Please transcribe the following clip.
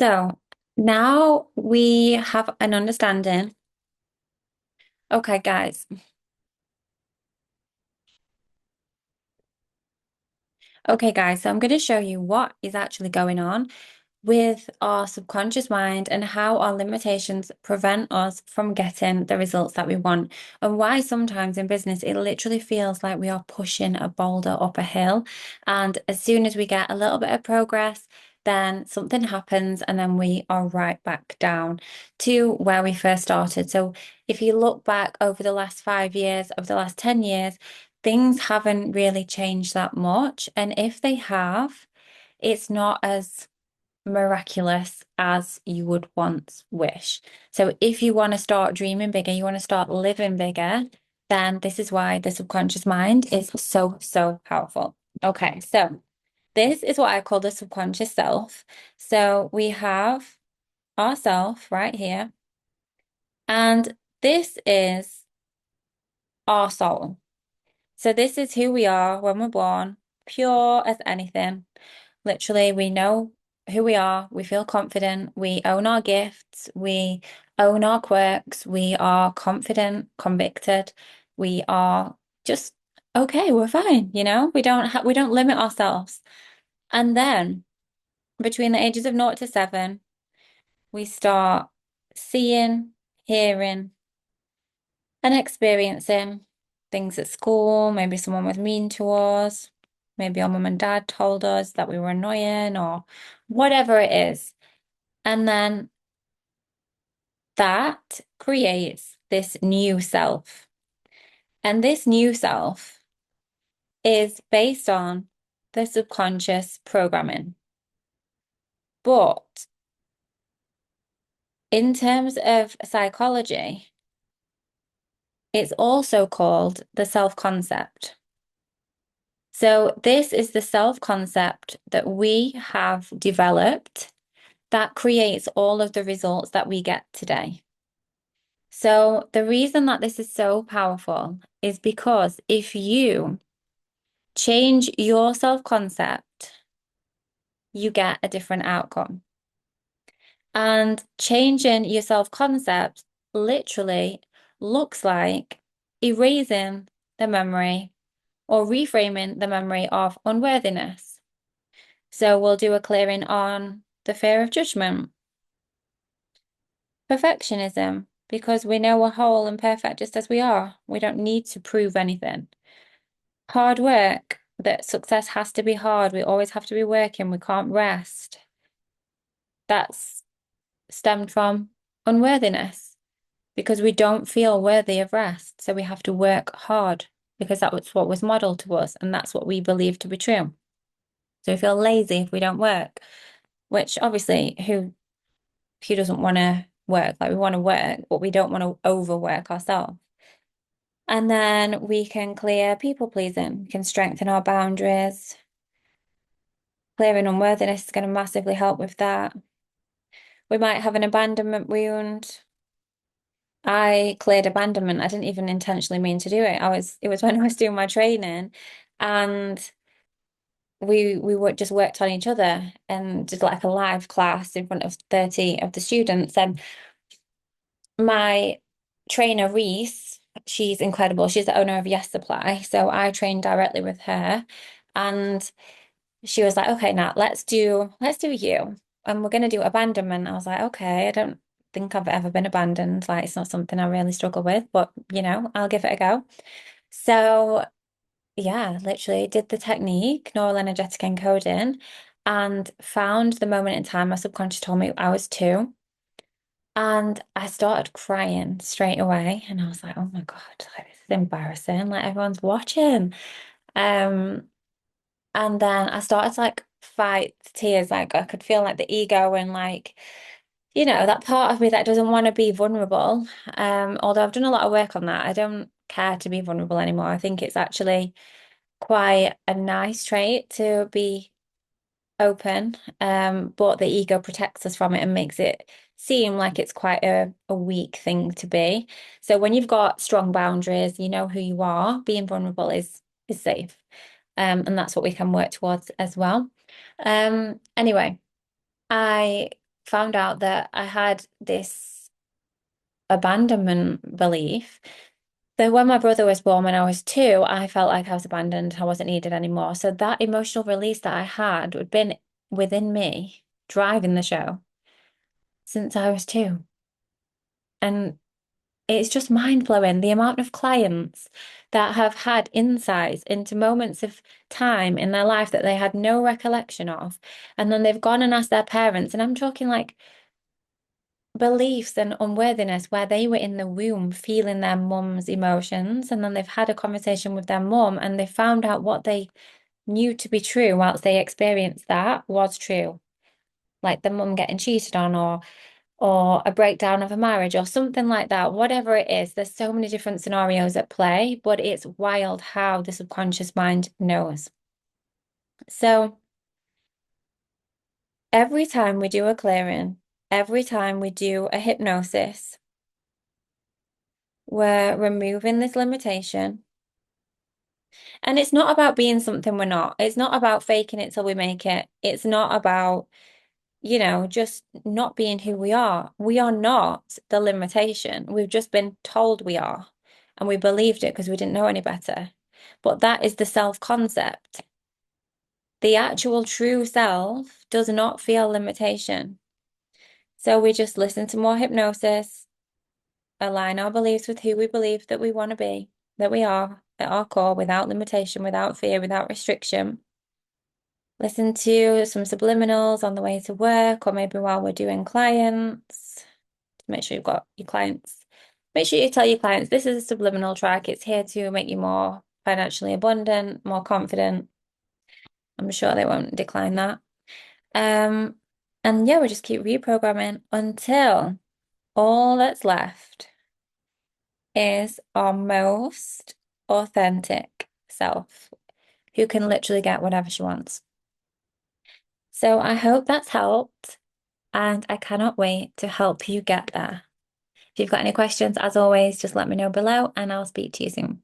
So now we have an understanding. Okay, guys. Okay, guys. So I'm going to show you what is actually going on with our subconscious mind and how our limitations prevent us from getting the results that we want, and why sometimes in business it literally feels like we are pushing a boulder up a hill. And as soon as we get a little bit of progress, then something happens, and then we are right back down to where we first started. So if you look back over the last 5 years, over the last 10 years, things haven't really changed that much. And if they have, it's not as miraculous as you would once wish. So if you want to start dreaming bigger, you want to start living bigger, then this is why the subconscious mind is so, so powerful. Okay, so this is what I call the subconscious self. So we have ourself right here, and this is our soul. So this is who we are when we're born, pure as anything. Literally, we know who we are. We feel confident. We own our gifts. We own our quirks. We are confident, convicted. We are just okay. We're fine. We don't limit ourselves. And then between the ages of 0 to 7, we start seeing, hearing, and experiencing things at school. Maybe someone was mean to us. Maybe our mum and dad told us that we were annoying or whatever it is. And then that creates this new self. And this new self is based on the subconscious programming. But in terms of psychology, it's also called the self-concept. So this is the self-concept that we have developed that creates all of the results that we get today. So the reason that this is so powerful is because if you change your self-concept, you get a different outcome. And changing your self-concept literally looks like erasing the memory or reframing the memory of unworthiness. So we'll do a clearing on the fear of judgment, perfectionism, because we know we're whole and perfect just as we are. We don't need to prove anything. Hard work, that success has to be hard. We always have to be working. We can't rest. That's stemmed from unworthiness because we don't feel worthy of rest. So we have to work hard because that was what was modeled to us, and that's what we believe to be true. So we feel lazy if we don't work, which obviously who doesn't want to work? Like we want to work, but we don't want to overwork ourselves. And then we can clear people pleasing, we can strengthen our boundaries. Clearing unworthiness is going to massively help with that. We might have an abandonment wound. I cleared abandonment. I didn't even intentionally mean to do it. It was when I was doing my training, and we just worked on each other and did like a live class in front of 30 of the students. And my trainer, Reese, she's incredible. She's the owner of Yes Supply. So I trained directly with her, and she was like, okay, now let's do you. And we're gonna do abandonment. I was like, okay, I don't think I've ever been abandoned. Like it's not something I really struggle with, but I'll give it a go. So yeah, literally did the technique, neural energetic encoding, and found the moment in time my subconscious told me I was two. And I started crying straight away. And I was like, oh my God, like this is embarrassing. Like everyone's watching. Um, and then I started to like fight the tears. Like I could feel like the ego and like, that part of me that doesn't want to be vulnerable. Although I've done a lot of work on that, I don't care to be vulnerable anymore. I think it's actually quite a nice trait to be open, but the ego protects us from it and makes it seem like it's quite a weak thing to be. So when you've got strong boundaries, you know who you are, being vulnerable is safe. And that's what we can work towards as well. Anyway, I found out that I had this abandonment belief. So when my brother was born when I was 2, I felt like I was abandoned. I wasn't needed anymore. So that emotional release that I had been within me, driving the show since I was 2. And it's just mind blowing the amount of clients that have had insights into moments of time in their life that they had no recollection of. And then they've gone and asked their parents. And I'm talking like beliefs and unworthiness where they were in the womb feeling their mum's emotions. And then they've had a conversation with their mum and they found out what they knew to be true whilst they experienced that was true. Like the mum getting cheated on or a breakdown of a marriage or something like that, whatever it is, there's so many different scenarios at play, but it's wild how the subconscious mind knows. So every time we do a clearing, every time we do a hypnosis, we're removing this limitation. And it's not about being something we're not. It's not about faking it till we make it. It's not about just not being who we are. We are not the limitation. We've just been told we are, and we believed it because we didn't know any better. But that is the self-concept. The actual true self does not feel limitation. So we just listen to more hypnosis, align our beliefs with who we believe that we want to be, that we are at our core, without limitation, without fear, without restriction. Listen to some subliminals on the way to work or maybe while we're doing clients. Make sure you've got your clients. Make sure you tell your clients this is a subliminal track. It's here to make you more financially abundant, more confident. I'm sure they won't decline that. Um, and yeah, we just keep reprogramming until all that's left is our most authentic self, who can literally get whatever she wants. So I hope that's helped, and I cannot wait to help you get there. If you've got any questions, as always, just let me know below and I'll speak to you soon.